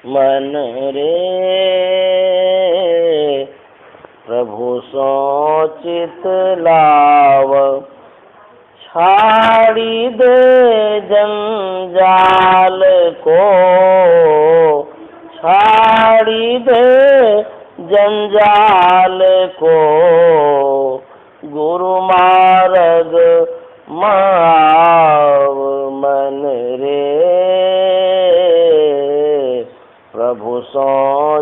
मन रे प्रभु सो चित लाव, छाड़ी दे जंजाल को, छाड़ी दे जंजाल को, गुरु मार्ग माव। मन रे प्रभु सो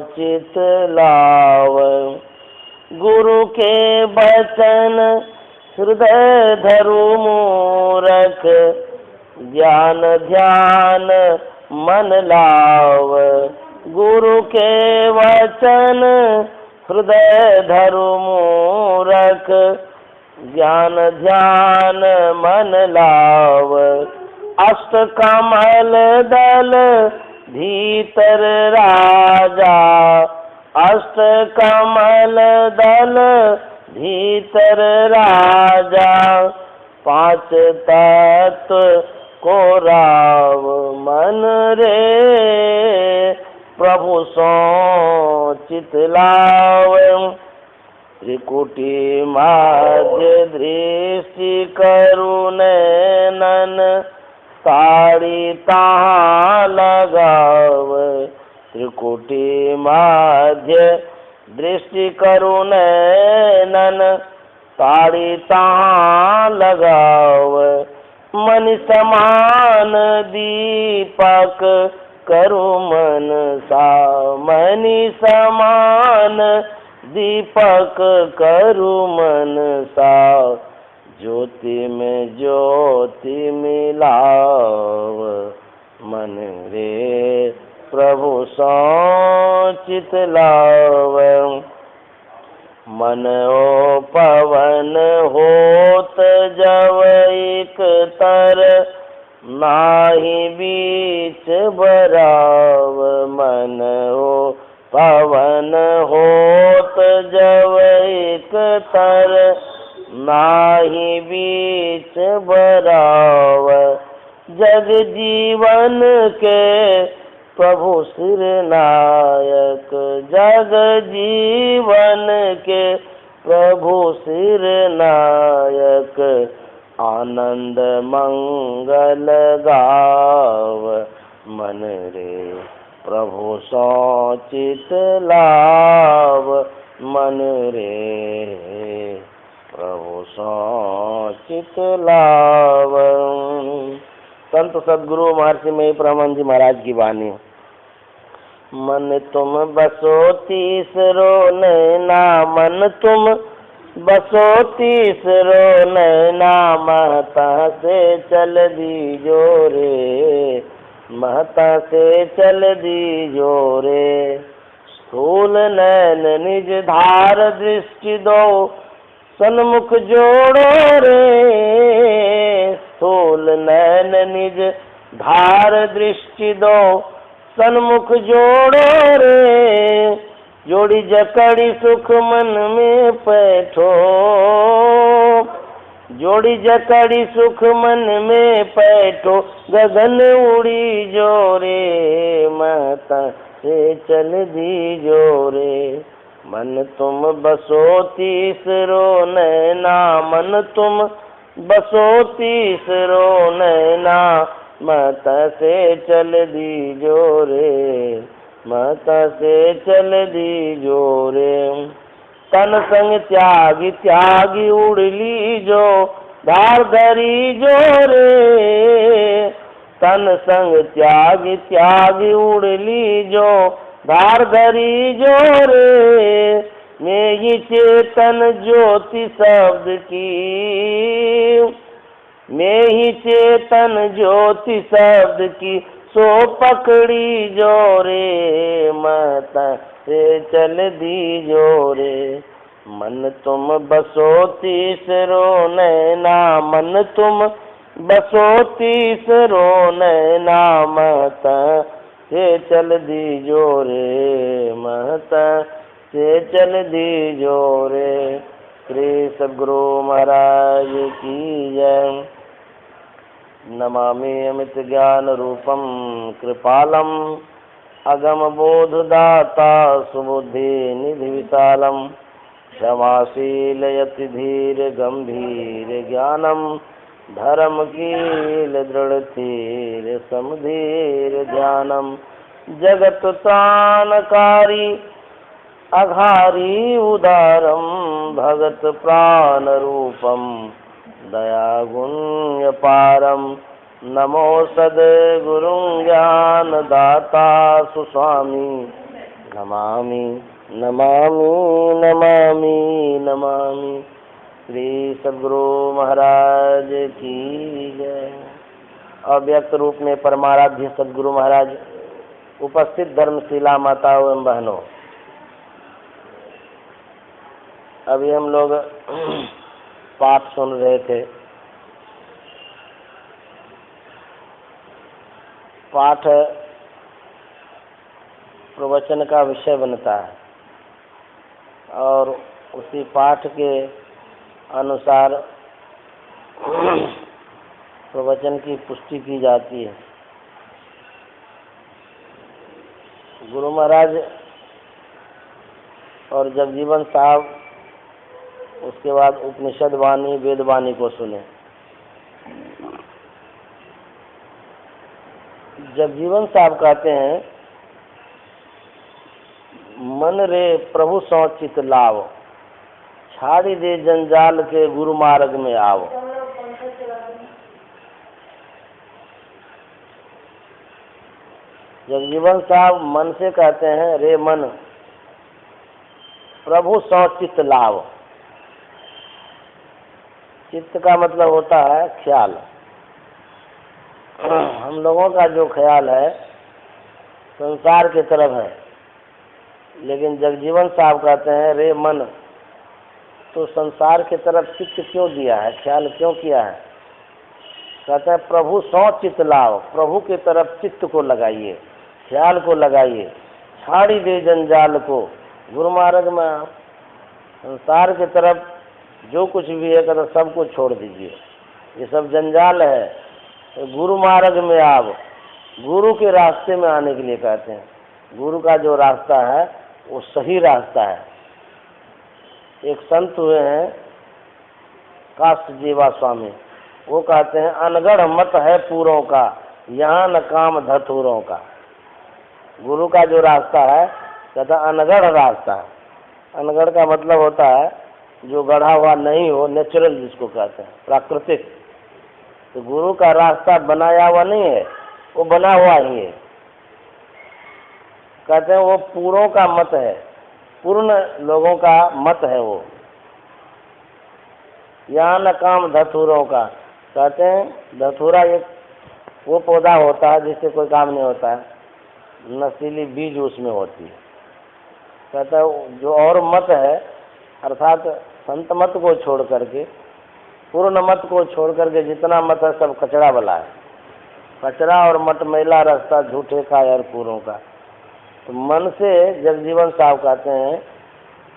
चित लाव, गुरु के बचन हृदय धरु मूरख, ज्ञान ध्यान मन लाव। गुरु के वचन हृदय धरु मूरख, ज्ञान ध्यान मन लाव। अष्ट कमल दल भीतर राजा, अष्ट कमल दल भीतर राजा, पांच तत्व को राव। मन रे प्रभु सो चित लाव, त्रिकुटी माध्य दृष्टि करुण नन, ताड़ी तहाँ लगाव। त्रिकुटी माध्य दृष्टि करुण नन, ताड़ी तहाँ लगाव। मन समान दीपक करु मन सा, मनि समान दीपक करु मन सा, ज्योति में ज्योति मिलाव। मन रे प्रभु सो चित लाव, मन ओ पवन होत जब एक तर, नाही बीच बराव। मन ओ पवन होत जब एक तर, नाही बीच बराव। जग जीवन के प्रभु सिर नायक, जग जीवन के प्रभु सिर नायक, आनंद मंगल गाव। मन रे प्रभु सो चित लाव, मन रे प्रभु सो चित लाव। संत सद्गुरु महर्षि में परमानंद जी महाराज की वाणी। मन तुम बसो तीसरो नैना, मन तुम बसो तीसरो नैना, महता से चल दीजो रे, महता से चल दीजो रे। स्थूल नैन निज धार दृष्टि दो, सन्मुख जोड़ो रे। स्थूल नैन निज धार दृष्टि दो, सन्मुख जोड़ो रे। जोड़ी जकड़ी सुख मन में बैठो, जोड़ी जकड़ी सुख मन में बैठो, गगन उड़ी जोरे, माता से चल दी जोरे। मन तुम बसो तीसरो नैना, मन तुम बसो तीसरो नैना, माता से चल दी जोरे, माता से चल दी जोरे। तन संग त्यागी त्यागी उड़ली जो, धार धरी जोरे। तन संग त्यागी त्यागी उड़ली जो, धार धरी जोरे। मैं ही चेतन ज्योति शब्द की, मैं ही चेतन ज्योति शब्द की, सो पकड़ी जोरे, माता से चल दी जोरे। मन तुम बसो तीसरो नैना, मन तुम बसो तीसरो नैना, माता से चल दी जोरे, माता से चल दी जोरे। श्री सद्गुरु महाराज की जय। नमामि अमित ज्ञान रूपम कृपालम अगम बोध दाता सुबुद्धि निधि विशालम क्षमाशील यति धीर गंभीर ज्ञानम धर्मकील दृढ़ धीर समधीर ध्यानम जगत तानकारी अघारी उदारम भगत प्राण रूपम दया गुण्य पारम नमो सद्गुरु ज्ञान दाता सुस्वामी नमामि नमामि नमामि नमामि। श्री सद्गुरु महाराज की जय। अव्यक्त रूप में परमाराध्य सद्गुरु महाराज, उपस्थित धर्मशिला माताओं एवं बहनों, अभी हम लोग पाठ सुन रहे थे। पाठ प्रवचन का विषय बनता है और उसी पाठ के अनुसार प्रवचन की पुष्टि की जाती है। गुरु महाराज और जगजीवन साहब उसके बाद उपनिषद वाणी वेद वाणी को सुने। जगजीवन साहब कहते हैं, मन रे प्रभु सौ चित लाव, छाड़ी दे जंजाल के गुरु मार्ग में आओ। जगजीवन साहब मन से कहते हैं, रे मन प्रभु सौ चित लाव। चित्त का मतलब होता है ख्याल। हम लोगों का जो ख्याल है संसार की तरफ है, लेकिन जगजीवन साहब कहते हैं, रे मन तो संसार की तरफ चित्त क्यों दिया है, ख्याल क्यों किया है? कहते हैं प्रभु सौ चित्त लाओ, प्रभु की तरफ चित्त को लगाइए, ख्याल को लगाइए। छाड़ी दे जंजाल को गुरु मार्ग में आओ। संसार की तरफ जो कुछ भी है कहते सब कुछ छोड़ दीजिए, ये सब जंजाल है, तो गुरु मार्ग में आओ। गुरु के रास्ते में आने के लिए कहते हैं। गुरु का जो रास्ता है वो सही रास्ता है। एक संत हुए हैं काष्ट जीवा स्वामी, वो कहते हैं, अनगढ़ मत है पूरों का, यहाँ न काम धतूरों का। गुरु का जो रास्ता है कहता अनगढ़ रास्ता है। अनगढ़ का मतलब होता है जो गढ़ा हुआ नहीं हो, नेचुरल जिसको कहते हैं, प्राकृतिक। तो गुरु का रास्ता बनाया हुआ नहीं है, वो बना हुआ ही है। कहते हैं वो पूरों का मत है, पूर्ण लोगों का मत है वो। यहाँ न काम धतूरों का। कहते हैं धतूरा एक वो पौधा होता है जिससे कोई काम नहीं होता है, नशीली बीज उसमें होती है। कहता है जो और मत है, अर्थात संत मत को छोड़ करके, पूर्ण मत को छोड़ करके जितना मत है सब कचरा वाला है। कचरा और मट मैला रास्ता झूठे का और पूरों का। तो मन से जगजीवन साहब कहते हैं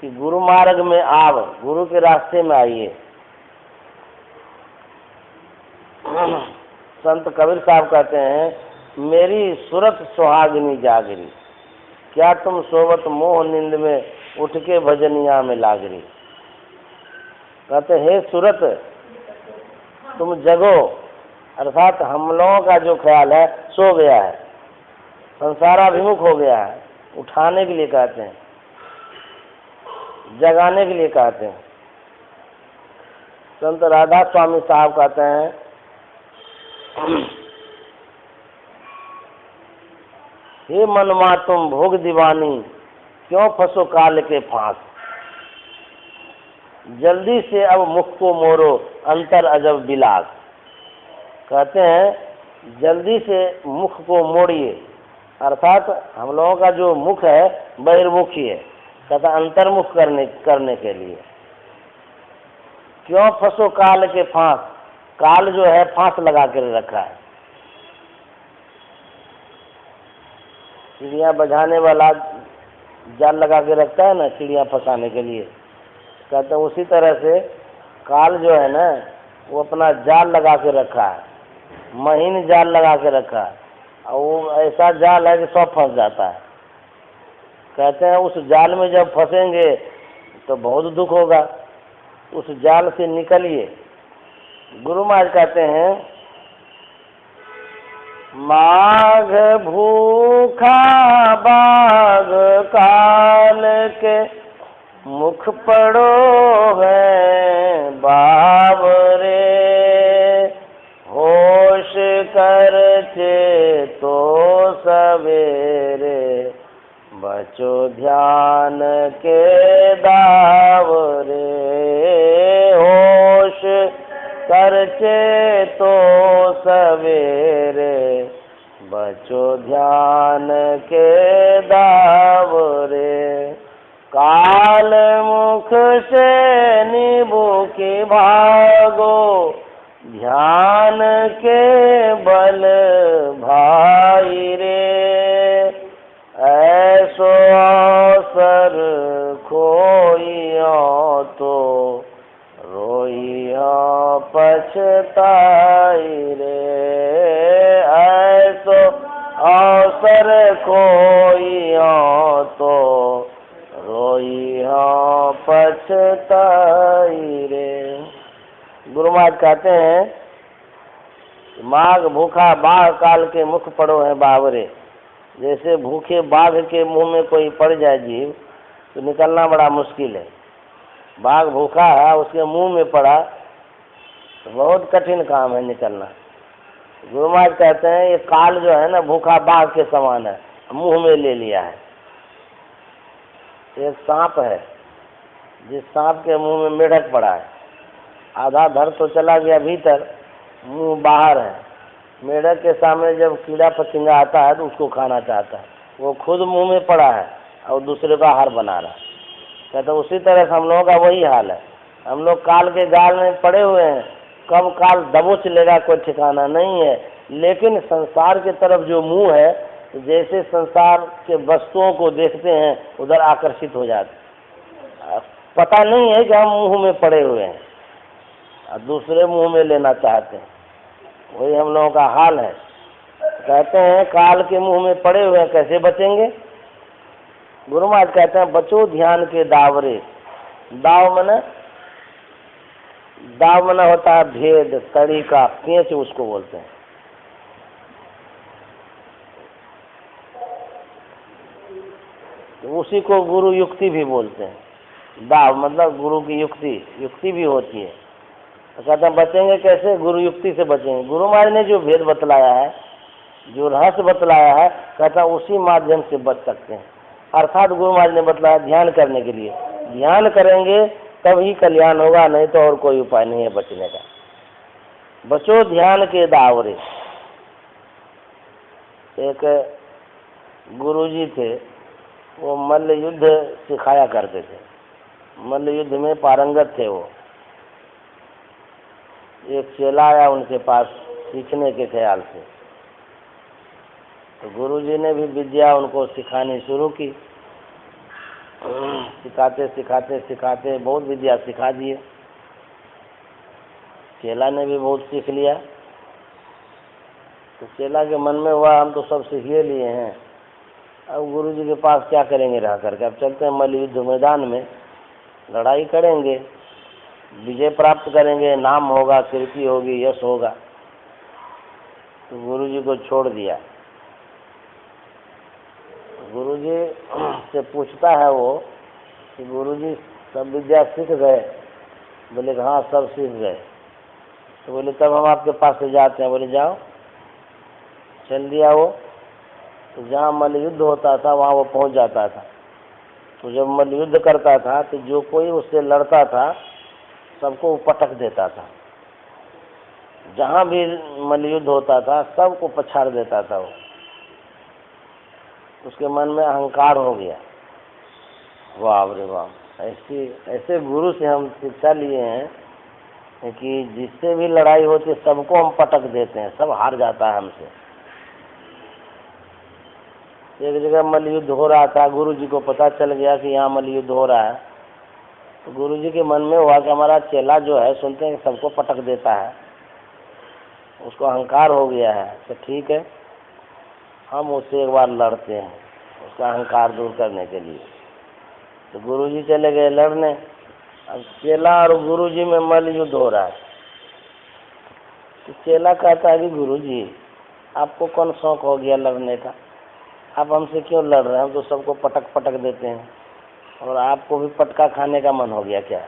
कि गुरु मार्ग में आव, गुरु के रास्ते में आइए। संत कबीर साहब कहते हैं, मेरी सूरत सुहागिनी जागरी, क्या तुम सोवत मोह नींद में उठ के भजनिया में लागरी। कहते हे सूरत तुम जगो, अर्थात हम लोगों का जो ख्याल है सो गया है, संसाराभिमुख हो गया है। उठाने के लिए कहते हैं, जगाने के लिए कहते हैं। संत राधा स्वामी साहब कहते हैं, हे मनवा तुम भोग दीवानी, क्यों फंसो काल के फांस। जल्दी से अब मुख को मोरो, अंतर अजब बिलास। कहते हैं जल्दी से मुख को मोड़िए, अर्थात हम लोगों का जो मुख है बहिर्मुखी है, कहता अंतर्मुख करने के लिए। क्यों फंसो काल के फांस, काल जो है फांस लगा कर रखा है। चिड़िया बजाने वाला जाल लगा के रखता है ना चिड़िया फंसाने के लिए, कहते हैं उसी तरह से काल जो है ना वो अपना जाल लगा के रखा है, महीन जाल लगा के रखा है। और वो ऐसा जाल है कि सब फंस जाता है। कहते हैं उस जाल में जब फंसेंगे तो बहुत दुख होगा, उस जाल से निकलिए। गुरु महाराज कहते हैं माघ भूखा बाघ काल के मुख पड़ो है बावरे, होश कर चेतो सवेरे, बचो ध्यान के दावरे। होश कर चेतो सवेरे, बचो ध्यान के दावरे। काल मुख से नींबू की भागो, ध्यान के बल भाई रे। ऐसो अवसर खोइयो तो रोइयो पछताई रे। ऐसो अवसर खोइयो तो रोइयो पछताई रे। गुरु महाराज कहते हैं माघ भूखा बाघ काल के मुख पड़ो है बावरे। जैसे भूखे बाघ के मुंह में कोई पड़ जाए जीव तो निकलना बड़ा मुश्किल है। बाघ भूखा है, उसके मुंह में पड़ा तो बहुत कठिन काम है निकलना। गुरु महाराज कहते हैं ये काल जो है ना भूखा बाघ के समान है, मुंह में ले लिया है। एक सांप है, जिस सांप के मुंह में मेढक पड़ा है, आधा धर तो चला गया भीतर, मुंह बाहर है। मेढक के सामने जब कीड़ा पतंगा आता है तो उसको खाना चाहता है, वो खुद मुंह में पड़ा है और दूसरे का आहार बना रहा है। कहते उसी तरह से हम लोगों का वही हाल है। हम लोग काल के जाल में पड़े हुए हैं, कब काल दबोच लेगा कोई ठिकाना नहीं है। लेकिन संसार की तरफ जो मुंह है, जैसे संसार के वस्तुओं को देखते हैं उधर आकर्षित हो जाते। पता नहीं है कि हम मुंह में पड़े हुए हैं और दूसरे मुंह में लेना चाहते हैं। वही हम लोगों का हाल है। कहते हैं काल के मुंह में पड़े हुए हैं, कैसे बचेंगे? गुरु महाराज कहते हैं बचो ध्यान के दावरे। दाव मना होता है भेद, तरीका, पेंच उसको बोलते हैं। तो उसी को गुरु युक्ति भी बोलते हैं। दाव मतलब गुरु की युक्ति भी होती है। तो कहते हैं बचेंगे कैसे? गुरु युक्ति से बचेंगे। गुरु महाराज ने जो भेद बतलाया है, जो रहस्य बतलाया है, कहता है उसी माध्यम से बच सकते हैं। अर्थात गुरु महाराज ने बतलाया ध्यान करने के लिए, ध्यान करेंगे तभी कल्याण होगा, नहीं तो और कोई उपाय नहीं है बचने का। बचो ध्यान के दावरे। एक गुरुजी थे, वो मल्ल युद्ध सिखाया करते थे, मल्ल युद्ध में पारंगत थे वो। एक चेला आया उनके पास सीखने के ख्याल से, तो गुरुजी ने भी विद्या उनको सिखानी शुरू की। सिखाते सिखाते सिखाते बहुत विद्या सिखा दिए। चेला ने भी बहुत सीख लिया। तो चेला के मन में हुआ हम तो सब सीख लिए हैं, अब गुरुजी के पास क्या करेंगे रह करके, अब चलते हैं मल्ल युद्ध मैदान में, लड़ाई करेंगे, विजय प्राप्त करेंगे, नाम होगा, कीर्ति होगी, यश होगा। तो गुरुजी को छोड़ दिया। गुरुजी से पूछता है वो कि गुरुजी सब विद्या सीख गए? बोले हाँ सब सीख गए। तो बोले तब हम आपके पास से जाते हैं। बोले जाओ। चल दिया वो। तो जहाँ मल्ल युद्ध होता था वहाँ वो पहुँच जाता था। तो जब मल्ल युद्ध करता था तो जो कोई उससे लड़ता था सबको वो पटक देता था। जहाँ भी मल्ल युद्ध होता था सबको पछाड़ देता था वो। उसके मन में अहंकार हो गया। वाह रे वाह, ऐसे गुरु से हम शिक्षा लिए हैं कि जिससे भी लड़ाई होती है सबको हम पटक देते हैं, सब हार जाता है हमसे। एक जगह मल्ल युद्ध हो रहा था, गुरुजी को पता चल गया कि यहाँ मल्ल युद्ध हो रहा है। तो गुरुजी के मन में हुआ कि हमारा चेला जो है सुनते हैं सबको पटक देता है, उसको अहंकार हो गया है। तो ठीक है, हम उससे एक बार लड़ते हैं उसका अहंकार दूर करने के लिए। तो गुरुजी चले गए लड़ने। अब चेला और गुरुजी में मल युद्ध हो रहा है। तो चेला कहता है कि गुरुजी आपको कौन शौक हो गया लड़ने का, आप हमसे क्यों लड़ रहे हैं, हम तो सबको पटक पटक देते हैं और आपको भी पटका खाने का मन हो गया क्या?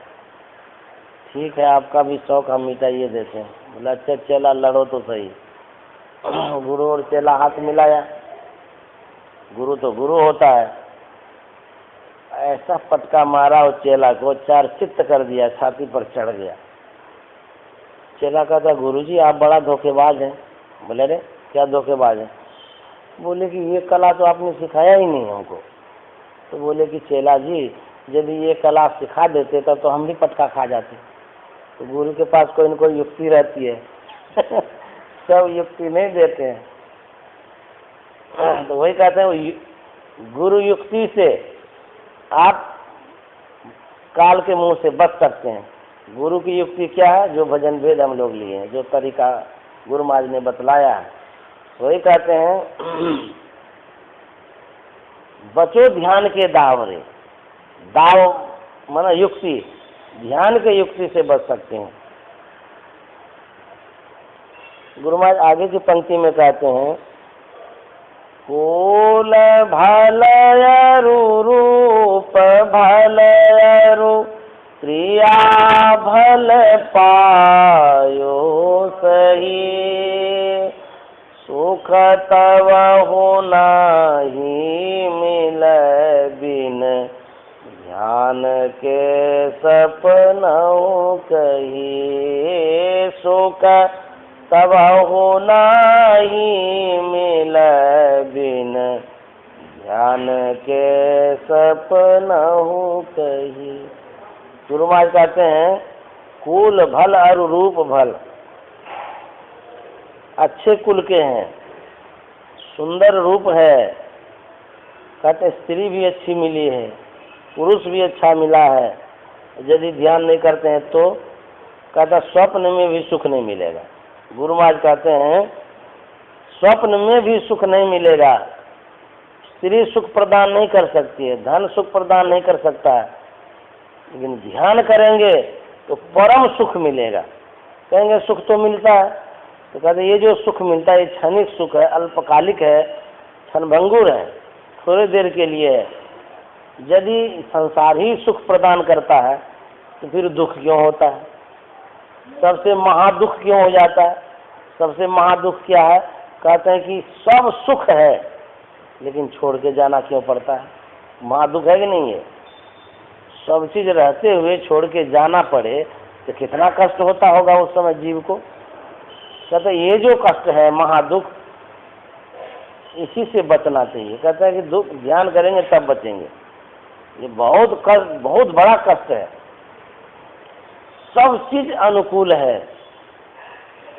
ठीक है आपका भी शौक हम मिटाइए देते हैं। बोला अच्छा चेला लड़ो तो सही। गुरु और चेला हाथ मिलाया। गुरु तो गुरु होता है, ऐसा पटका मारा और चेला को चार चित्त कर दिया, छाती पर चढ़ गया। चेला कहता गुरुजी आप बड़ा धोखेबाज हैं। बोले अरे क्या धोखेबाज है? बोले कि ये कला तो आपने सिखाया ही नहीं हमको। तो बोले कि चेला जी यदि ये कला सिखा देते तब तो हम भी पटका खा जाते। तो गुरु के पास कोई न कोई युक्ति रहती है। सब युक्ति नहीं देते हैं। तो वही कहते हैं गुरु युक्ति से आप काल के मुंह से बच सकते हैं। गुरु की युक्ति क्या है? जो भजन भेद हम लोग लिए हैं, जो तरीका गुरु महाराज ने बतलाया है, वही कहते हैं बचो ध्यान के दाव रे। दाव माना युक्ति, ध्यान के युक्ति से बच सकते हैं। गुरु महाराज आगे की पंक्ति में कहते हैं कुल भलयरु रूप भलयरु क्रिया भल पायो सही सुख तव हो नाही मिल बिन ध्यान के सपनों कही सुख तब हो नाही मिल बिन ध्यान के सपनों कही। गुरु महाराज कहते हैं कुल भल और रूप भल, अच्छे कुल के हैं, सुंदर रूप है। कहते स्त्री भी अच्छी मिली है, पुरुष भी अच्छा मिला है। यदि ध्यान नहीं करते हैं तो कहता स्वप्न में भी सुख नहीं मिलेगा। गुरु महाराज कहते हैं स्वप्न में भी सुख नहीं मिलेगा। स्त्री सुख प्रदान नहीं कर सकती है, धन सुख प्रदान नहीं कर सकता है, लेकिन ध्यान करेंगे तो परम सुख मिलेगा। कहेंगे सुख तो मिलता है, तो कहते ये जो सुख मिलता है ये क्षणिक सुख है, अल्पकालिक है, क्षणभंगुर है, थोड़ी देर के लिए है। यदि संसार ही सुख प्रदान करता है तो फिर दुख क्यों होता है? सबसे महादुख क्यों हो जाता है? सबसे महादुख क्या है? कहते हैं कि सब सुख है लेकिन छोड़ के जाना क्यों पड़ता है? महादुख है कि नहीं है? सब चीज रहते हुए छोड़ के जाना पड़े तो कितना कष्ट होता होगा उस समय जीव को। कहते ये जो कष्ट है महादुख, इसी से बचना चाहिए। कहते हैं कि दुख ध्यान करेंगे तब बचेंगे। ये बहुत कष्ट, बहुत बड़ा कष्ट है। सब चीज अनुकूल है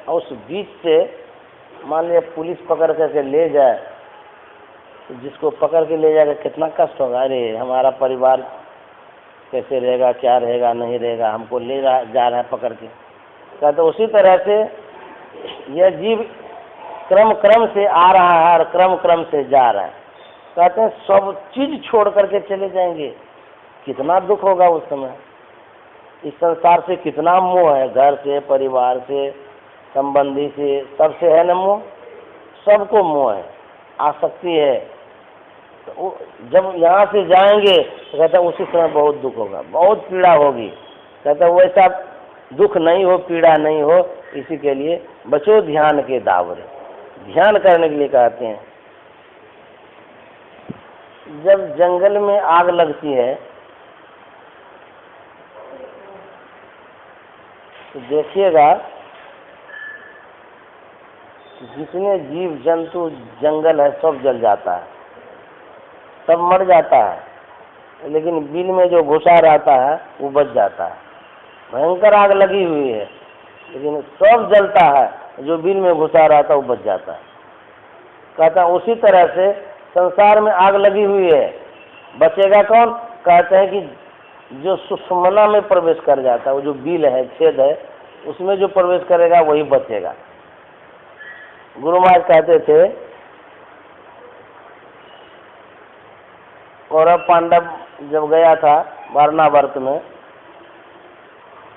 और उस बीच से मान लिया पुलिस पकड़ करके ले जाए तो जिसको पकड़ के ले जाएगा कितना कष्ट होगा। अरे हमारा परिवार कैसे रहेगा, क्या रहेगा, नहीं रहेगा, हमको ले जा रहा है पकड़ के। कहते उसी तरह से यह जीव क्रम क्रम से आ रहा है और क्रम क्रम से जा रहा है। कहते हैं सब चीज छोड़ करके चले जाएंगे, कितना दुख होगा उस समय। इस संसार से कितना मोह है, घर से, परिवार से, संबंधी से, सबसे है न मोह। सबको मोह है, आसक्ति है। तो जब यहाँ से जाएंगे तो कहते हैं उसी समय बहुत दुख होगा, बहुत पीड़ा होगी। कहते हैं वैसा दुख नहीं हो, पीड़ा नहीं हो, इसी के लिए बचो ध्यान के दावरे। ध्यान करने के लिए कहते हैं। जब जंगल में आग लगती है तो देखिएगा जितने जीव जंतु जंगल है सब जल जाता है, सब मर जाता है, लेकिन बिल में जो घुसा रहता है वो बच जाता है। भयंकर आग लगी हुई है लेकिन सब जलता है, जो बिल में घुसा रहता है वो बच जाता है। कहता है उसी तरह से संसार में आग लगी हुई है, बचेगा कौन? कहते हैं कि जो सुषुम्ना में प्रवेश कर जाता है, वो जो बिल है, छेद है, उसमें जो प्रवेश करेगा वही बचेगा। गुरु महाराज कहते थे कौरव पांडव जब गया था वारणावर्त में,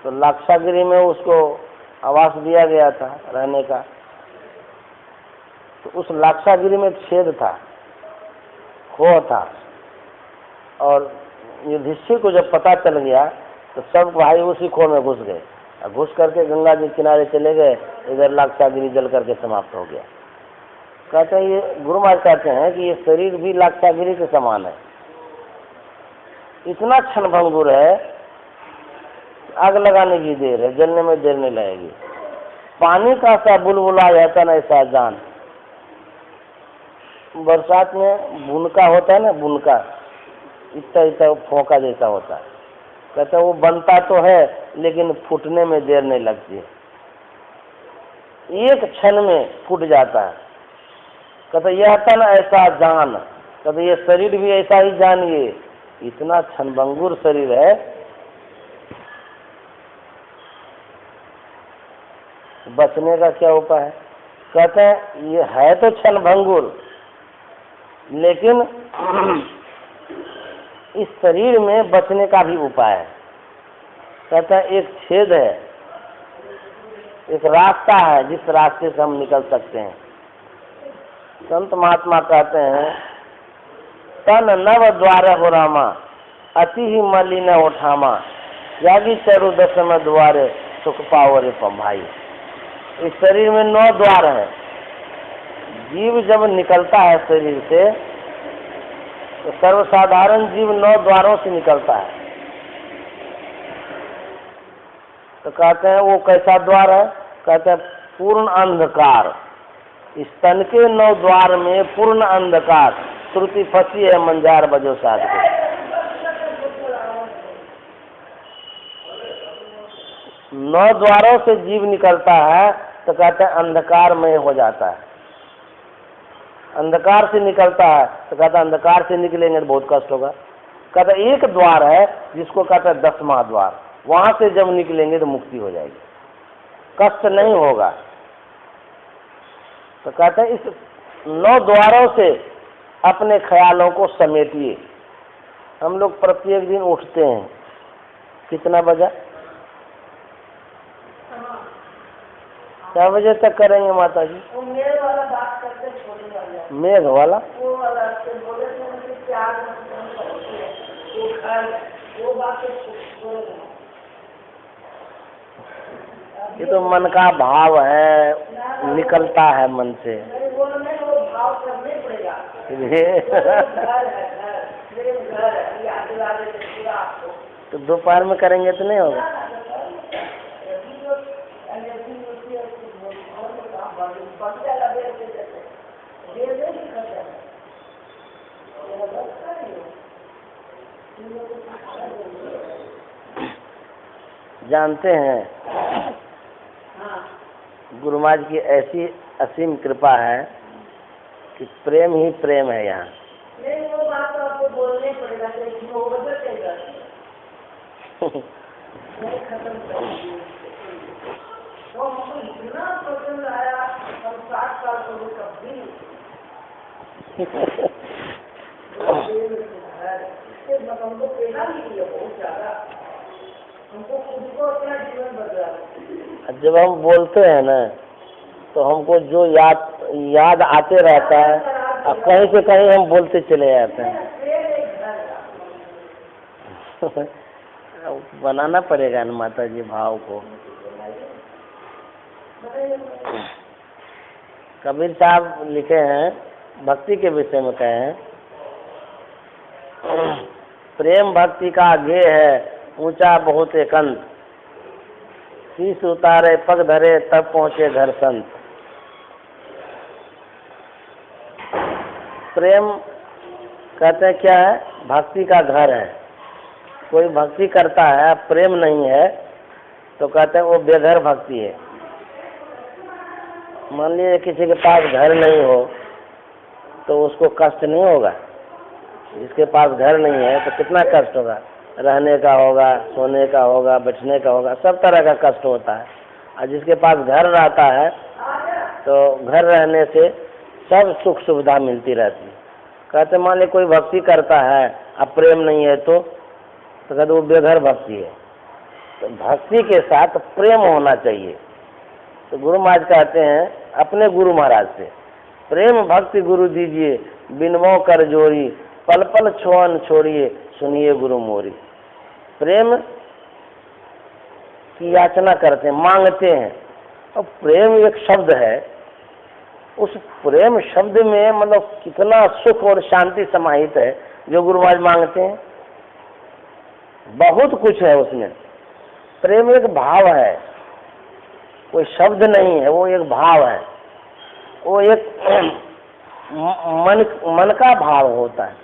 तो लाक्षागिरी में उसको आवास दिया गया था रहने का। तो उस लाक्षागिरी में एक छेद था, खो था, और युधिष्ठिर को जब पता चल गया तो सब भाई उसी खो में घुस गए, और घुस करके गंगा जी किनारे चले गए। इधर लाक्षागिरी जल करके समाप्त हो गया। कहते हैं ये गुरु महाराज कहते हैं कि ये शरीर भी लाक्षागिरी के समान है, इतना क्षणभंगुर है, आग लगाने की देर है, जलने में देर नहीं लगेगी। पानी का सा बुलबुला जाता ना ऐसा जान। बरसात में बुनका होता है ना, बुनका इतना इतना फोका जैसा होता है। कहते हैं वो बनता तो है लेकिन फूटने में देर नहीं लगती है, एक क्षण में फूट जाता है। कहते यह तन ऐसा जान, कहते ये शरीर भी ऐसा ही जानिए, इतना क्षणभंगुर शरीर है। बचने का क्या उपाय है? कहते हैं ये है तो क्षणभंगुर, लेकिन इस शरीर में बचने का भी उपाय है। कहते हैं एक छेद है, एक रास्ता है जिस रास्ते से हम निकल सकते हैं। संत महात्मा कहते हैं तन नव द्वार हो रामा, अति ही मलिन उठामा, यागी चरु दसम द्वारे सुख पावरे भाई। इस शरीर में 9 द्वार है। जीव जब निकलता है शरीर से तो सर्वसाधारण जीव 9 द्वारों से निकलता है। तो कहते हैं वो कैसा द्वार है? कहते हैं पूर्ण अंधकार। इस तन के 9 द्वार में पूर्ण अंधकार, श्रुति फंसी है मंजार बजो साध के। 9 द्वारों से जीव निकलता है तो कहते हैं अंधकार में हो जाता है। अंधकार से निकलता है तो कहता है अंधकार से निकलेंगे तो बहुत कष्ट होगा। कहता एक द्वार है जिसको कहता है 10वां द्वार, वहां से जब निकलेंगे तो मुक्ति हो जाएगी, कष्ट नहीं होगा। तो कहते हैं इस 9 द्वारों से अपने ख्यालों को समेटिए। हम लोग प्रत्येक दिन उठते हैं, कितना बजा? 4 बजे तक करेंगे माता जी। मेघ वाला ये तो मन का भाव है, निकलता है मन से। तो दोपहर में करेंगे तो नहीं होगा? जानते हैं गुरु महाराज की ऐसी असीम कृपा है कि प्रेम ही प्रेम है यहाँ। नहीं वो बात तो आपको बोलने पड़ेगा, वो बदलेगा नहीं खत्म कर दिए। तो हमको इतना पसंद आया, हम 7 साल को कभी हमको प्रेरणा मिली है बहुत ज्यादा, हमको खुद को अपना जीवन बदला। जब हम बोलते हैं ना तो हमको जो याद आते रहता है, और कहीं से कहीं हम बोलते चले जाते हैं। बनाना पड़ेगा ना माता जी भाव को। कबीर साहब लिखे हैं, भक्ति के विषय में कहे हैं, प्रेम भक्ति का गेय है ऊंचा बहुत एकांत, शीश उतारे पग धरे तब पहुंचे घर संत। प्रेम कहते हैं क्या है? भक्ति का घर है। कोई भक्ति करता है प्रेम नहीं है तो कहते हैं वो बेघर भक्ति है। मान लीजिए किसी के पास घर नहीं हो तो उसको कष्ट नहीं होगा? जिसके पास घर नहीं है तो कितना कष्ट होगा? रहने का होगा, सोने का होगा, बैठने का होगा, सब तरह का कष्ट होता है। और जिसके पास घर रहता है तो घर रहने से सब सुख सुविधा मिलती रहती है। कहते मान ली कोई भक्ति करता है अब प्रेम नहीं है तो कहते वो बेघर भक्ति है। तो भक्ति के साथ प्रेम होना चाहिए। तो गुरु महाराज कहते हैं अपने गुरु महाराज से, प्रेम भक्ति गुरु दीजिए बिनवों कर जोरी, पल पल छोअन छोड़िए सुनिए गुरु मोरी। प्रेम की याचना करते हैं, मांगते हैं। और प्रेम एक शब्द है, उस प्रेम शब्द में मतलब कितना सुख और शांति समाहित है जो गुरु महाराज मांगते हैं। बहुत कुछ है उसमें। प्रेम एक भाव है, कोई शब्द नहीं है, वो एक भाव है, वो एक मन का भाव होता है।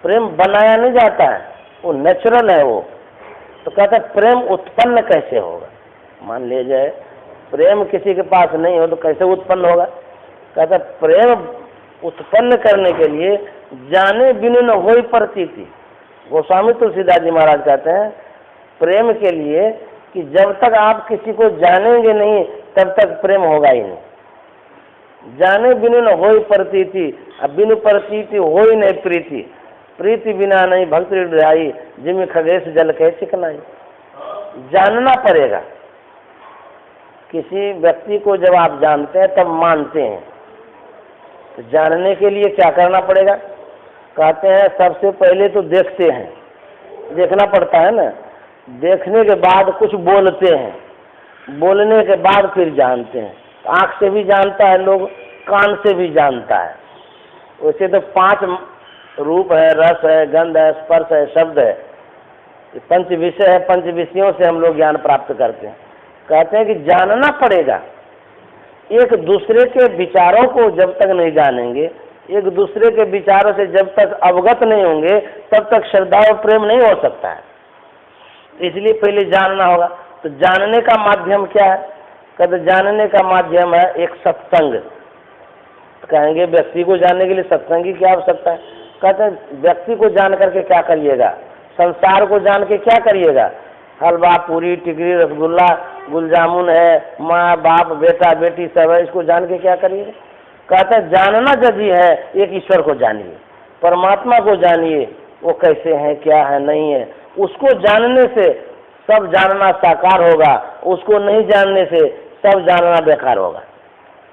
प्रेम बनाया नहीं जाता है, वो नेचुरल है वो। तो कहते हैं प्रेम उत्पन्न कैसे होगा। मान ले जाए प्रेम किसी के पास नहीं हो तो कैसे उत्पन्न होगा। कहते हैं प्रेम उत्पन्न करने के लिए जाने बिनु न होई प्रतीति। गोस्वामी तुलसीदास जी महाराज कहते हैं प्रेम के लिए कि जब तक आप किसी को जानेंगे नहीं तब तक प्रेम होगा ही नहीं। जाने बिनु न होई प्रतीति, अब बिनु प्रतीति होई नहीं प्रीति, प्रीति बिना नहीं भक्ति ढाई, जिम खगेश जल कह चिकनाई। जानना पड़ेगा। किसी व्यक्ति को जब आप जानते हैं तब मानते हैं। तो जानने के लिए क्या करना पड़ेगा। कहते हैं सबसे पहले तो देखते हैं, देखना पड़ता है ना। देखने के बाद कुछ बोलते हैं, बोलने के बाद फिर जानते हैं। आँख से भी जानता है लोग, कान से भी जानता है। वैसे तो 5 रूप है, रस है, गंध है, स्पर्श है, शब्द है, पंच विषय है। पंच विषयों से हम लोग ज्ञान प्राप्त करते हैं। कहते हैं कि जानना पड़ेगा। एक दूसरे के विचारों को जब तक नहीं जानेंगे, एक दूसरे के विचारों से जब तक अवगत नहीं होंगे तब तक श्रद्धा और प्रेम नहीं हो सकता है। इसलिए पहले जानना होगा। तो जानने का माध्यम क्या है। कहते जानने का माध्यम है एक सत्संग। कहेंगे व्यक्ति को जानने के लिए सत्संग की क्या आवश्यकता है। कहते हैं व्यक्ति को जान करके क्या करिएगा, संसार को जान के क्या करिएगा। हलवा पूरी टिकरी रसगुल्ला गुल जामुन है, माँ बाप बेटा बेटी सब है, इसको जान के क्या करिएगा। कहते हैं जानना यदि है एक ईश्वर को जानिए, परमात्मा को जानिए, वो कैसे हैं क्या है नहीं है। उसको जानने से सब जानना साकार होगा, उसको नहीं जानने से सब जानना बेकार होगा।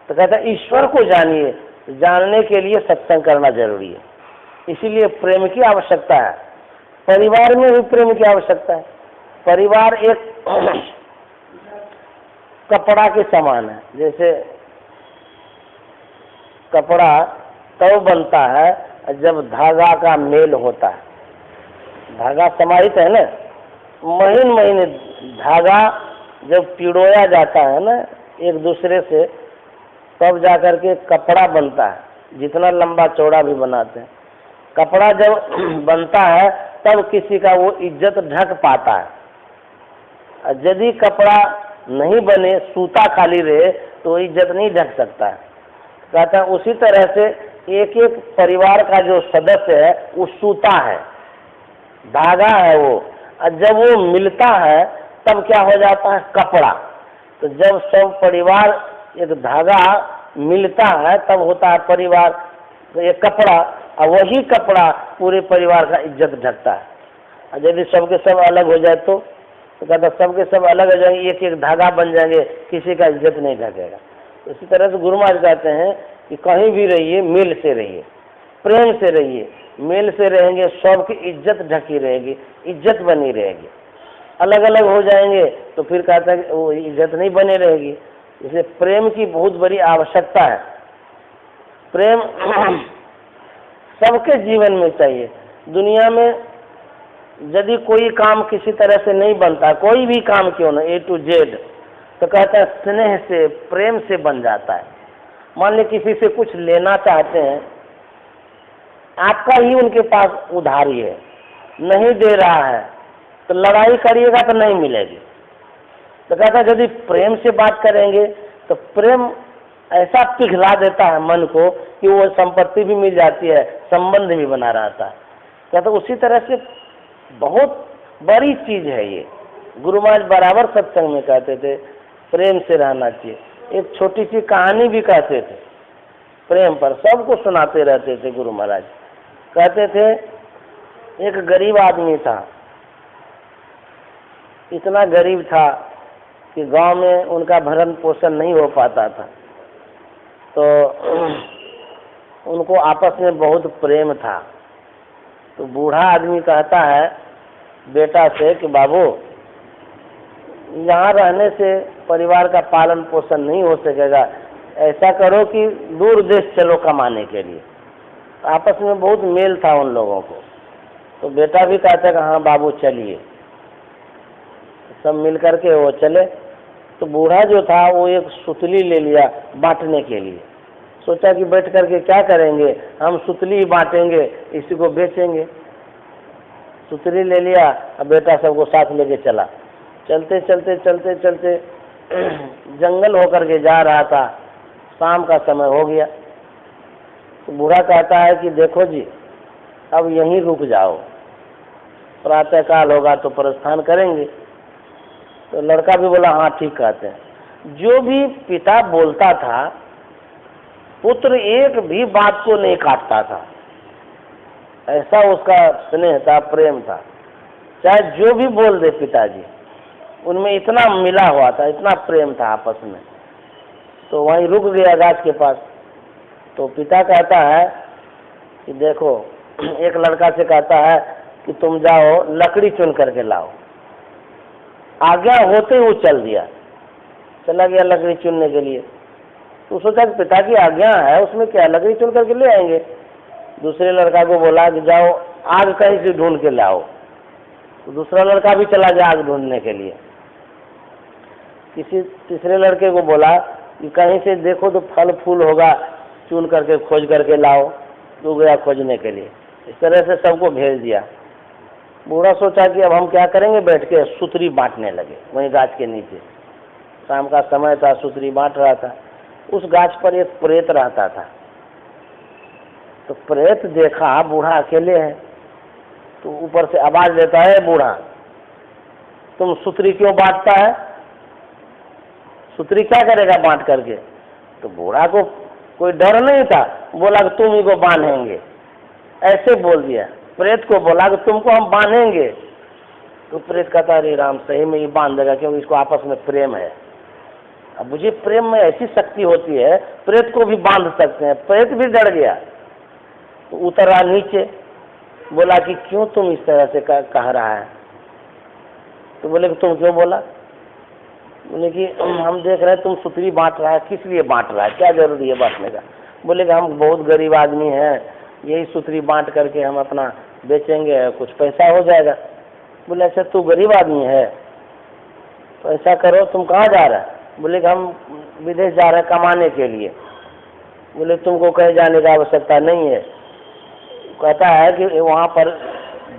तो कहते हैं ईश्वर को जानिए, जानने के लिए सत्संग करना जरूरी है। इसीलिए प्रेम की आवश्यकता है। परिवार में भी प्रेम की आवश्यकता है। परिवार एक कपड़ा के समान है। जैसे कपड़ा तब बनता है जब धागा का मेल होता है। धागा समाहित है ना, महीन महीने धागा जब पिड़ोया जाता है ना एक दूसरे से, तब जाकर के कपड़ा बनता है। जितना लंबा चौड़ा भी बनाते हैं, कपड़ा जब बनता है तब किसी का वो इज्जत ढक पाता है। यदि कपड़ा नहीं बने, सूता खाली रहे तो इज्जत नहीं ढक सकता है। कहता है उसी तरह से एक एक परिवार का जो सदस्य है वो सूता है, धागा है वो। और जब वो मिलता है तब क्या हो जाता है, कपड़ा। तो जब सब परिवार एक धागा मिलता है तब होता है परिवार, तो ये कपड़ा। और वही कपड़ा पूरे परिवार का इज्जत ढकता है। और यदि सबके सब अलग हो जाए तो कहता सबके सब अलग हो जाएंगे, एक एक धागा बन जाएंगे, किसी का इज्जत नहीं ढकेगा। इसी तरह से गुरु महाराज कहते हैं कि कहीं भी रहिए मेल से रहिए, प्रेम से रहिए। मेल से रहेंगे सबकी इज्जत ढकी रहेगी, इज्जत बनी रहेगी। अलग अलग हो जाएंगे तो फिर कहता है वो इज्जत नहीं बनी रहेगी। इसलिए प्रेम की बहुत बड़ी आवश्यकता है। प्रेम सबके जीवन में चाहिए। दुनिया में यदि कोई काम किसी तरह से नहीं बनता, कोई भी काम क्यों ना A to Z, तो कहता है स्नेह से प्रेम से बन जाता है। मान ली किसी से कुछ लेना चाहते हैं, आपका ही उनके पास उधारी है, नहीं दे रहा है, तो लड़ाई करिएगा तो नहीं मिलेगी। तो कहता है यदि प्रेम से बात करेंगे तो प्रेम ऐसा पिघला देता है मन को कि वो संपत्ति भी मिल जाती है, संबंध भी बना रहता है। कहता उसी तरह से बहुत बड़ी चीज है ये। गुरु महाराज बराबर सत्संग में कहते थे प्रेम से रहना चाहिए। एक छोटी सी कहानी भी कहते थे प्रेम पर, सबको सुनाते रहते थे गुरु महाराज। कहते थे एक गरीब आदमी था, इतना गरीब था कि गांव में उनका भरण पोषण नहीं हो पाता था, तो उनको आपस में बहुत प्रेम था। तो बूढ़ा आदमी कहता है बेटा से कि बाबू, यहाँ रहने से परिवार का पालन पोषण नहीं हो सकेगा, ऐसा करो कि दूर देश चलो कमाने के लिए। आपस में बहुत मेल था उन लोगों को। तो बेटा भी कहता कि हाँ बाबू चलिए। सब मिल करके वो चले। तो बूढ़ा जो था वो एक सुतली ले लिया बांटने के लिए। सोचा कि बैठ करके क्या करेंगे, हम सुतली ही बांटेंगे, इसी को बेचेंगे। सुतली ले लिया और बेटा सबको साथ लेके चला। चलते चलते चलते चलते जंगल होकर के जा रहा था, शाम का समय हो गया। तो बूढ़ा कहता है कि देखो जी, अब यहीं रुक जाओ, प्रातःकाल होगा तो प्रस्थान करेंगे। तो लड़का भी बोला हाँ ठीक कहते हैं। जो भी पिता बोलता था पुत्र एक भी बात को नहीं काटता था, ऐसा उसका स्नेह था, प्रेम था। चाहे जो भी बोल दे पिताजी, उनमें इतना मिला हुआ था, इतना प्रेम था आपस में। तो वहीं रुक गया गाछ के पास। तो पिता कहता है कि देखो, एक लड़का से कहता है कि तुम जाओ लकड़ी चुन करके लाओ। आज्ञा होते ही वो चल दिया, चला गया लकड़ी चुनने के लिए। तो सोचा कि पिता की आज्ञा है, उसमें क्या, लकड़ी चुन करके ले आएंगे। दूसरे लड़का को बोला कि जाओ आग कहीं से ढूंढ के लाओ। तो दूसरा लड़का भी चला गया आग ढूंढने के लिए। किसी तीसरे लड़के को बोला कि कहीं से देखो तो फल फूल होगा, चुन करके खोज करके लाओ। तो गया खोजने के लिए। इस तरह से सबको भेज दिया। बूढ़ा सोचा कि अब हम क्या करेंगे, बैठ के सुतरी बांटने लगे वहीं गाछ के नीचे। शाम का समय था, सुतरी बांट रहा था। उस गाछ पर एक प्रेत रहता था। तो प्रेत देखा बूढ़ा अकेले है, तो ऊपर से आवाज देता है, बूढ़ा तुम सुतरी क्यों बांटता है, सुतरी क्या करेगा बांट करके। तो बूढ़ा को कोई डर नहीं था, बोला कि तुम ही को बांधेंगे, ऐसे बोल दिया। प्रेत को बोला कि तुमको हम बांधेंगे। तो प्रेत कहता अरे राम, सही में ये बांध देगा, क्योंकि इसको आपस में प्रेम है। अब मुझे प्रेम में ऐसी शक्ति होती है, प्रेत को भी बांध सकते हैं। प्रेत भी डर गया, तो उतरा नीचे, बोला कि क्यों तुम इस तरह से कह रहा है। तो बोले कि तुम क्यों बोला। बोले कि हम देख रहे हैं तुम सुतरी बांट रहा है, किस लिए बांट रहा है, क्या जरूरी है बांटने का। बोले कि हम बहुत गरीब आदमी हैं, यही सुतरी बांट करके हम अपना बेचेंगे, कुछ पैसा हो जाएगा। बोले अच्छा तू गरीब आदमी है, तो ऐसा करो तुम कहाँ जा रहा है। बोले कि हम विदेश जा रहे हैं कमाने के लिए। बोले तुमको कहीं जाने की आवश्यकता नहीं है। कहता है कि वहाँ पर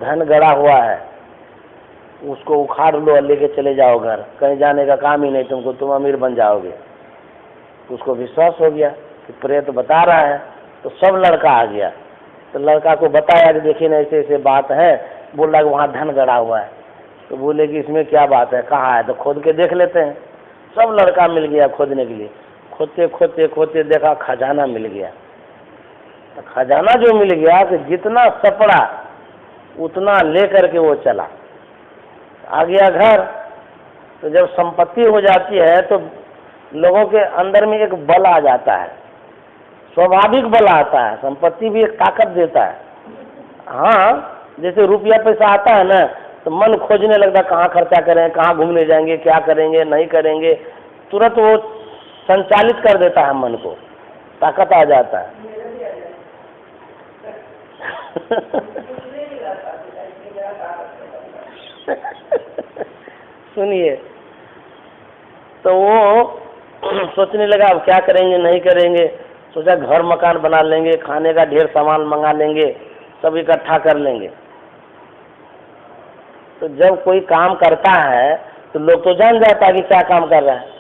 धन गड़ा हुआ है, उसको उखाड़ लो और लेके चले जाओ घर, कहीं जाने का काम ही नहीं तुमको, तुम अमीर बन जाओगे। उसको विश्वास हो गया कि प्रेत बता रहा है। तो सब लड़का आ गया। तो लड़का को बताया कि देखिए ना ऐसे ऐसे बात है। बोल रहा कि वहाँ धन गड़ा हुआ है। तो बोले कि इसमें क्या बात है, कहाँ है, तो खोद के देख लेते हैं। सब लड़का मिल गया खोदने के लिए। खोदते खोदते खोदते देखा खजाना मिल गया। तो खजाना जो मिल गया कि जितना सपड़ा उतना ले करके वो चला, आ गया घर। तो जब संपत्ति हो जाती है तो लोगों के अंदर में एक बल आ जाता है, स्वाभाविक बल आता है। संपत्ति भी एक ताकत देता है। हाँ, जैसे रुपया पैसा आता है ना, तो मन खोजने लगता, कहाँ खर्चा करें, कहाँ घूमने जाएंगे, क्या करेंगे नहीं करेंगे, तुरंत वो संचालित कर देता है मन को, ताकत आ जाता है। सुनिए, तो वो सोचने लगा अब क्या करेंगे नहीं करेंगे। सोचा घर मकान बना लेंगे, खाने का ढेर सामान मंगा लेंगे, सब इकट्ठा कर लेंगे। तो जब कोई काम करता है तो लोग तो जान जाता है कि क्या काम कर रहा है।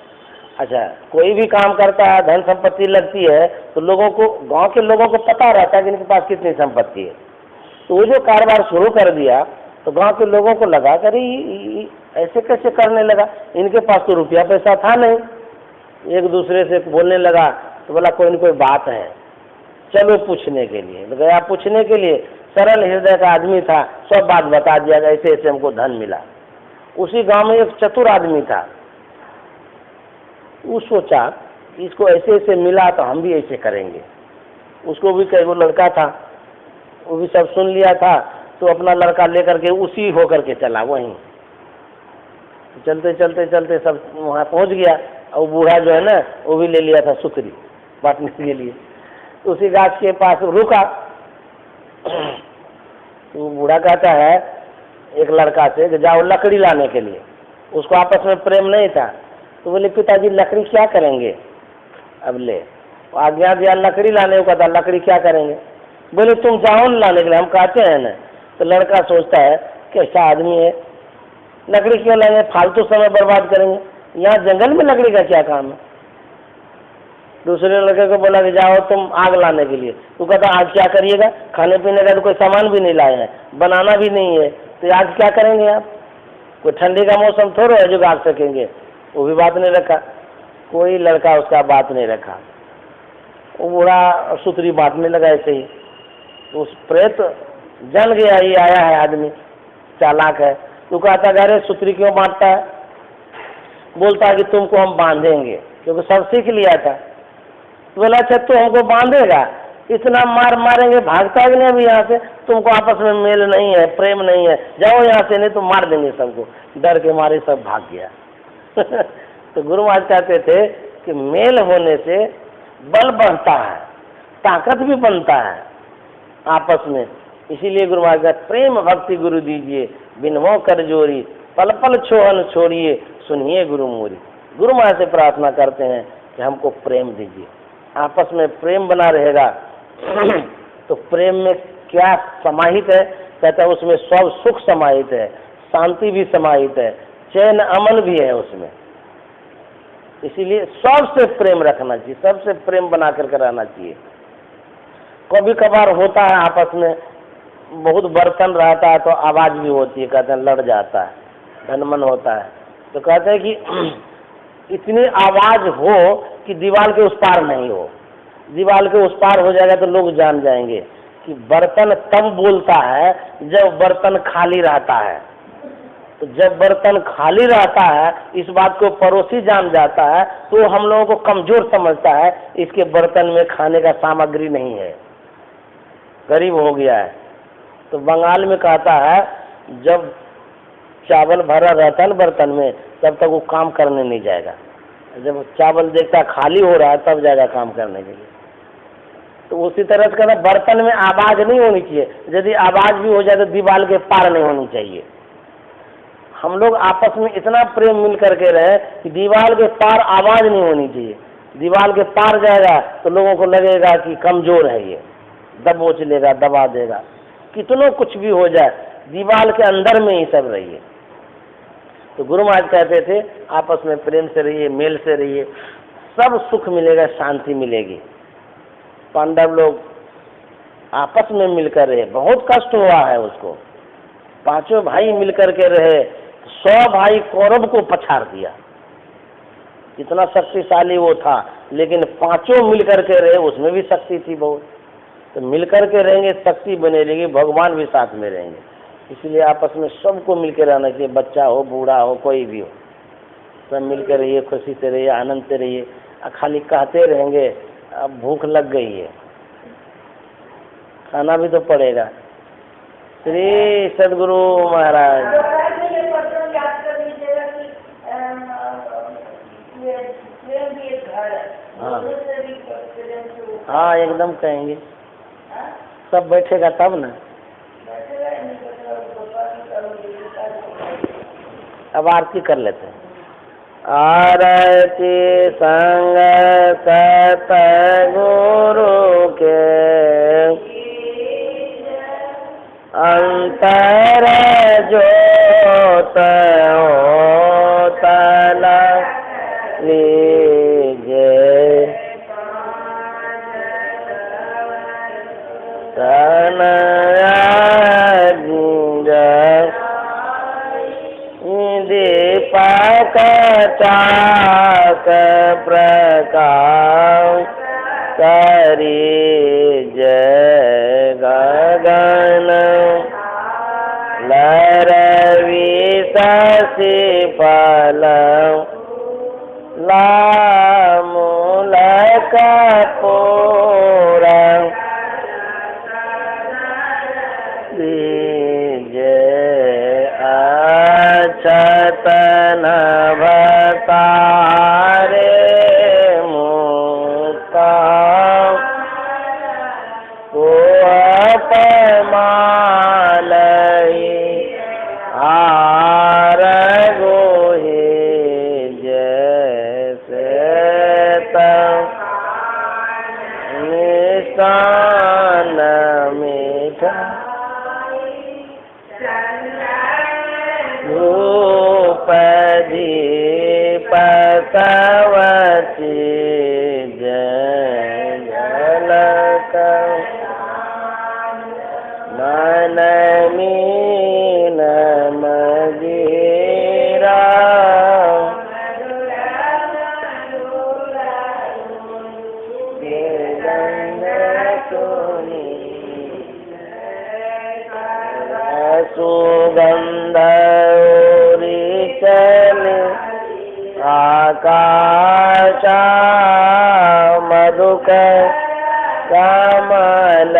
अच्छा, कोई भी काम करता है, धन संपत्ति लगती है, तो लोगों को, गांव के लोगों को पता रहता है कि इनके पास कितनी संपत्ति है। तो वो जो कारोबार शुरू कर दिया तो गांव के लोगों को लगा कि अरे ऐसे कैसे करने लगा, इनके पास तो रुपया पैसा था नहीं। एक दूसरे से बोलने लगा तो बोला कोई न कोई बात है। चलो पूछने के लिए। तो गया पूछने के लिए, सरल हृदय का आदमी था, सब बात बता दिया, ऐसे ऐसे हमको धन मिला। उसी गांव में एक चतुर आदमी था, वो सोचा इसको ऐसे ऐसे मिला तो हम भी ऐसे करेंगे। उसको भी कई वो लड़का था, वो भी सब सुन लिया था, तो अपना लड़का लेकर के उसी होकर के चला वहीं। चलते चलते चलते सब वहाँ पहुँच गया, और बूढ़ा जो है ना वो भी ले लिया था सुतरी बांटने के लिए। तो उसी गाछ के पास रुका, तो बूढ़ा कहता है एक लड़का से कि जाओ लकड़ी लाने के लिए। उसको आपस में प्रेम नहीं था, तो बोले पिताजी लकड़ी क्या करेंगे। अब ले आज्ञा दिया लकड़ी लाने को, कहता लकड़ी क्या करेंगे। बोले तुम जाओ न लाने के लिए, हम कहते हैं ना। तो लड़का सोचता है कैसा आदमी है, लकड़ी क्यों लाएंगे, फालतू समय बर्बाद करेंगे, यहाँ जंगल में लकड़ी का क्या काम है। दूसरे लड़के को बोला कि जाओ तुम आग लाने के लिए। तो कहता आग क्या करिएगा, खाने पीने का तो कोई सामान भी नहीं लाए हैं, बनाना भी नहीं है, तो आग क्या करेंगे आप, कोई ठंडी का मौसम थोड़ा है जो आग सकेंगे। वो भी बात नहीं रखा, कोई लड़का उसका बात नहीं रखा। वो बूढ़ा सुतरी बांटने लगा ऐसे ही। तो उस प्रेत जल गया, ये आया है आदमी चालाक है। तो कहता अरे सुतरी क्यों बांटता है। बोलता कि तुमको हम बांधेंगे, क्योंकि सब सीख लिया था। तो बोला अच्छा तो हमको बांधेगा, इतना मार मारेंगे भागता है कि नहीं अभी यहाँ से, तुमको आपस में मेल नहीं है, प्रेम नहीं है, जाओ यहाँ से नहीं तो मार देंगे सबको। डर के मारे सब भाग गया। तो गुरु महाराज कहते थे कि मेल होने से बल बढ़ता है, ताकत भी बनता है आपस में। इसीलिए गुरु महाराज का प्रेम भक्ति गुरु दीजिए, बिनमो कर जोरी, पल पल छोहन छोड़िए, सुनिए गुरु मोरी। गुरु महाराज से प्रार्थना करते हैं कि हमको प्रेम दीजिए, आपस में प्रेम बना रहेगा। तो प्रेम में क्या समाहित है, कहता है उसमें सब सुख समाहित है, शांति भी समाहित है, चैन अमन भी है उसमें। इसीलिए सबसे प्रेम रखना चाहिए, सबसे प्रेम बना करके रहना चाहिए। कभी कभार होता है आपस में बहुत बर्तन रहता है तो आवाज भी होती है, कहते हैं लड़ जाता है, धनमन होता है। तो कहते हैं कि इतनी आवाज हो कि दीवार के उस पार नहीं हो। दीवार के उस पार हो जाएगा तो लोग जान जाएंगे कि बर्तन तब बोलता है जब बर्तन खाली रहता है। तो जब बर्तन खाली रहता है, इस बात को पड़ोसी जान जाता है तो हम लोगों को कमजोर समझता है, इसके बर्तन में खाने का सामग्री नहीं है, गरीब हो गया है। तो बंगाल में कहता है जब चावल भरा रहता है बर्तन में तब तक वो काम करने नहीं जाएगा, जब चावल देखता खाली हो रहा है तब जाएगा काम करने के लिए। तो उसी तरह से कहना बर्तन में आवाज नहीं होनी चाहिए, यदि आवाज भी हो जाए तो दीवार के पार नहीं होनी चाहिए। हम लोग आपस में इतना प्रेम मिल करके रहे कि दीवार के पार आवाज नहीं होनी चाहिए। दीवार के पार जाएगा तो लोगों को लगेगा कि कमजोर है, ये दबोच लेगा, दबा देगा। कितनों कुछ भी हो जाए, दीवार के अंदर में ही सब रहिए। तो गुरु महाराज कहते थे आपस में प्रेम से रहिए, मेल से रहिए, सब सुख मिलेगा, शांति मिलेगी। पांडव लोग आपस में मिलकर रहे, बहुत कष्ट हुआ है उसको। पांचों भाई मिलकर के रहे, 100 भाई कौरव को पछाड़ दिया, इतना शक्तिशाली वो था। लेकिन पांचों मिलकर के रहे, उसमें भी शक्ति थी बहुत। तो मिलकर के रहेंगे शक्ति बने रहेगी, भगवान भी साथ में रहेंगे। इसलिए आपस में सबको मिलकर रहना चाहिए, बच्चा हो बूढ़ा हो कोई भी हो, सब मिलकर रहिए, खुशी से रहिए, आनंद से रहिए। खाली कहते रहेंगे अब भूख लग गई है, खाना भी तो पड़ेगा। श्री सदगुरु महाराज। हाँ हाँ एकदम कहेंगे, सब बैठेगा तब ना। अब आरती कर लेते हैं। आरती संग सतगुरु के अंतर जोत होतल लीजे तनया दीपक चाक प्रकाश करी जय गगन लरवि शशि फल लामूल कपूर अक्षत नभतारे मुक्ता पुष्पमालयि हार गोहि जैसे निशान मीठा रूप दीप सवती जय झलक मन मीन मजीरा सुगंध आकाश मधुक कमल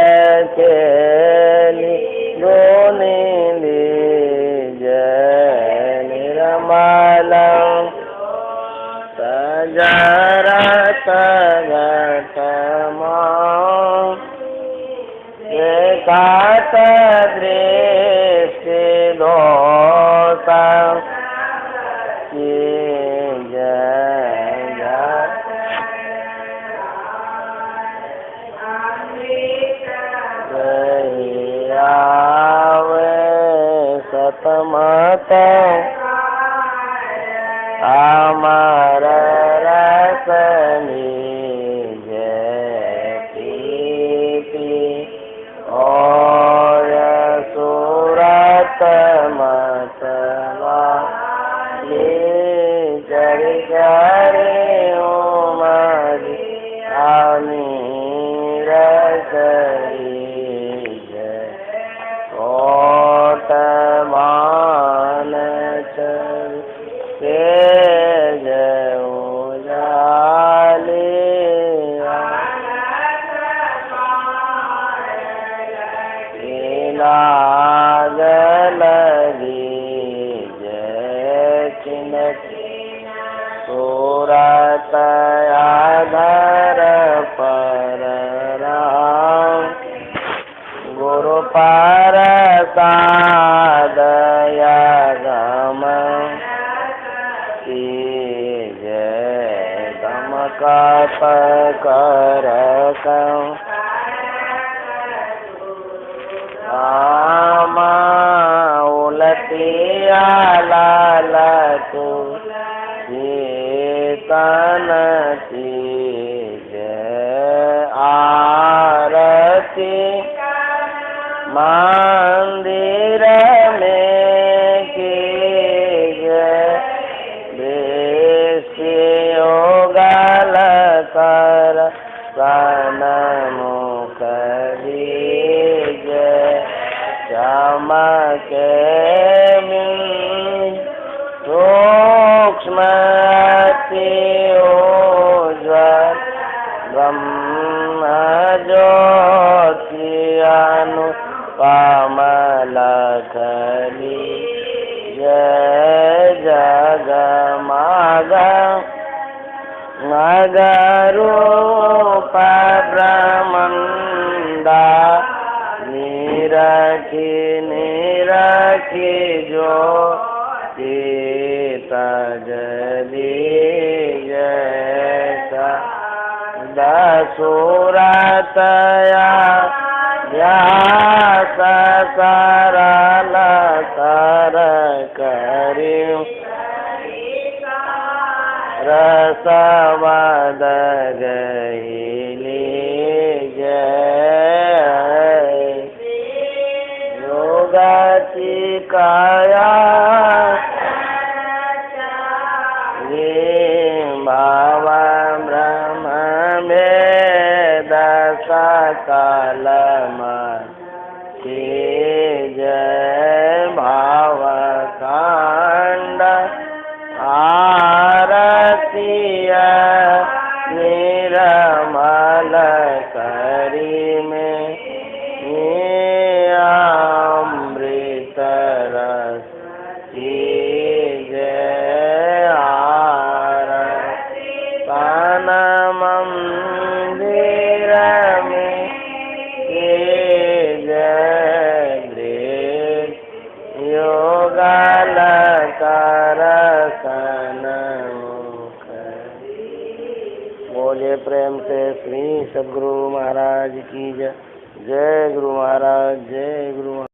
खेली गोनीली जय निर्मल सजरत घटमा एकात दृष्टि दोष सतमत अमर रसनी जय प्रीति और सूरत मतवा जर जरे उमरी अमीर करी जय कोट मान चल के जय उजाले लाग लगी जय चिन्ह सूरत आधार पर राम गुरु पर सादया गम जय गम कप कर उलटिया लाल तू तनती जय आरती मंदिर में की जय देशियो गल कर सन मुख जय चमके सूक्ष्म उज्ज्वल ब्रह्म ज्योति अनुपम लखनी जय जगमग मगरूप ब्रह्मंडा निरखी निरखी जो तजली जैसा दसूरतया व्यास सरल कर करी रसवद गईली जय योगति काया भाव ब्रह्म में बोले प्रेम से श्री सद्गुरु महाराज की जय। जय गुरु महाराज, जय गुरु महाराज।